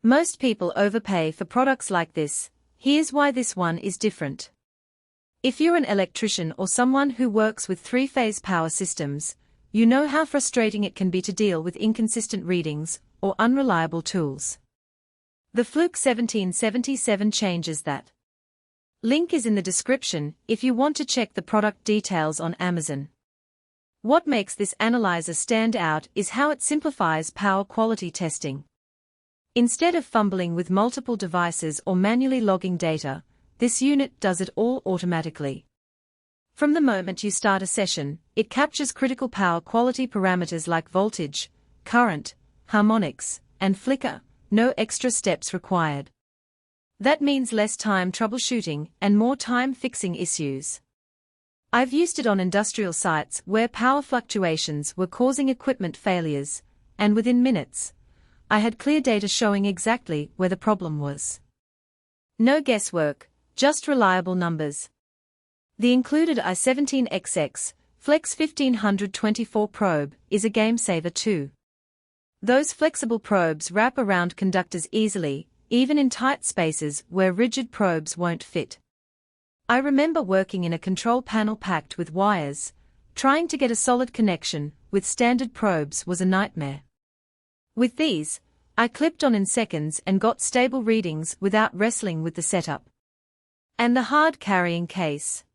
Most people overpay for products like this. Here's why this one is different. If you're an electrician or someone who works with three-phase power systems, you know how frustrating it can be to deal with inconsistent readings or unreliable tools. The Fluke 1777 changes that. Link is in the description if you want to check the product details on Amazon. What makes this analyzer stand out is how it simplifies power quality testing. Instead of fumbling with multiple devices or manually logging data, this unit does it all automatically. From the moment you start a session, it captures critical power quality parameters like voltage, current, harmonics, and flicker, no extra steps required. That means less time troubleshooting and more time fixing issues. I've used it on industrial sites where power fluctuations were causing equipment failures, and within minutes, I had clear data showing exactly where the problem was. No guesswork, just reliable numbers. The included i17XX Flex 1524 probe is a game saver too. Those flexible probes wrap around conductors easily, even in tight spaces where rigid probes won't fit. I remember working in a control panel packed with wires. Trying to get a solid connection with standard probes was a nightmare. With these, I clipped on in seconds and got stable readings without wrestling with the setup. And the hard carrying case.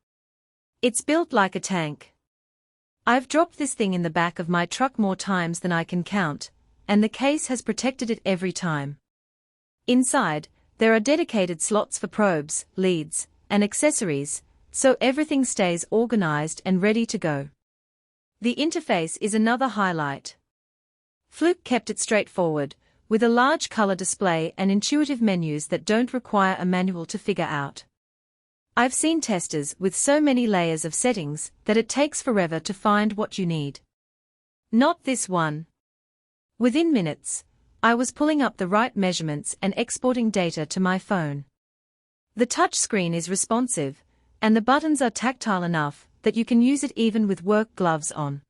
It's built like a tank. I've dropped this thing in the back of my truck more times than I can count, and the case has protected it every time. Inside, there are dedicated slots for probes, leads, and accessories, so everything stays organized and ready to go. The interface is another highlight. Fluke kept it straightforward, with a large color display and intuitive menus that don't require a manual to figure out. I've seen testers with so many layers of settings that it takes forever to find what you need. Not this one. Within minutes, I was pulling up the right measurements and exporting data to my phone. The touchscreen is responsive, and the buttons are tactile enough that you can use it even with work gloves on.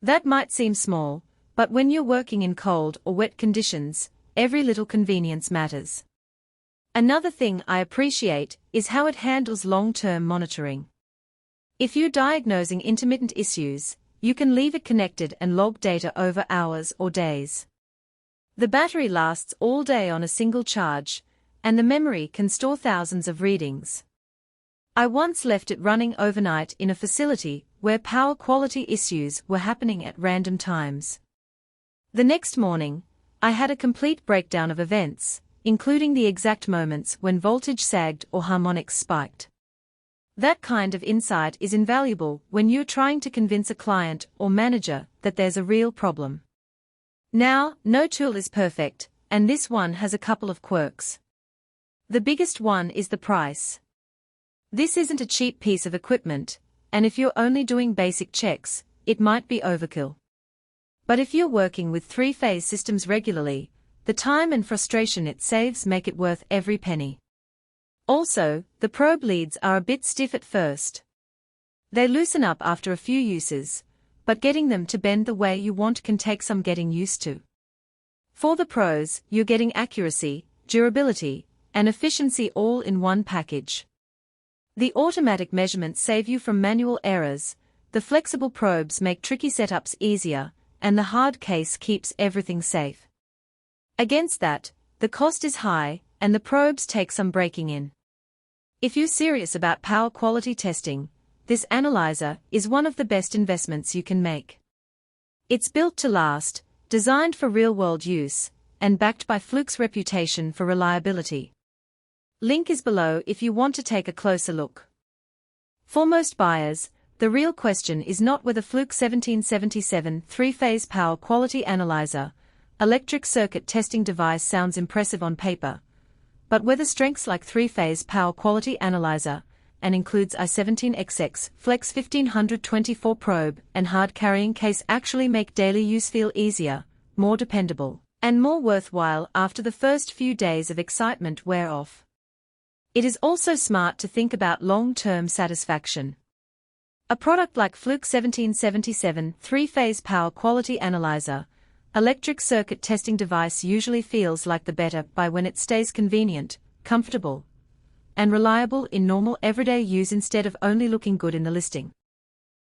That might seem small, but when you're working in cold or wet conditions, every little convenience matters. Another thing I appreciate is how it handles long-term monitoring. If you're diagnosing intermittent issues, you can leave it connected and log data over hours or days. The battery lasts all day on a single charge, and the memory can store thousands of readings. I once left it running overnight in a facility where power quality issues were happening at random times. The next morning, I had a complete breakdown of events, including the exact moments when voltage sagged or harmonics spiked. That kind of insight is invaluable when you're trying to convince a client or manager that there's a real problem. Now, no tool is perfect, and this one has a couple of quirks. The biggest one is the price. This isn't a cheap piece of equipment, and if you're only doing basic checks, it might be overkill. But if you're working with three-phase systems regularly, the time and frustration it saves make it worth every penny. Also, the probe leads are a bit stiff at first. They loosen up after a few uses, but getting them to bend the way you want can take some getting used to. For the pros, you're getting accuracy, durability, and efficiency all in one package. The automatic measurements save you from manual errors, the flexible probes make tricky setups easier, and the hard case keeps everything safe. Against that, the cost is high, and the probes take some breaking in. If you're serious about power quality testing, this analyzer is one of the best investments you can make. It's built to last, designed for real-world use, and backed by Fluke's reputation for reliability. Link is below if you want to take a closer look. For most buyers, the real question is not whether Fluke 1777 three-phase power quality analyzer, electric circuit testing device sounds impressive on paper, but whether strengths like three-phase power quality analyzer, and includes i17XX Flex 1524 probe and hard carrying case actually make daily use feel easier, more dependable, and more worthwhile after the first few days of excitement wear off. It is also smart to think about long-term satisfaction. A product like Fluke 1777 three-phase power quality analyzer, Electric circuit testing device usually feels like the better buy when it stays convenient, comfortable, and reliable in normal everyday use instead of only looking good in the listing.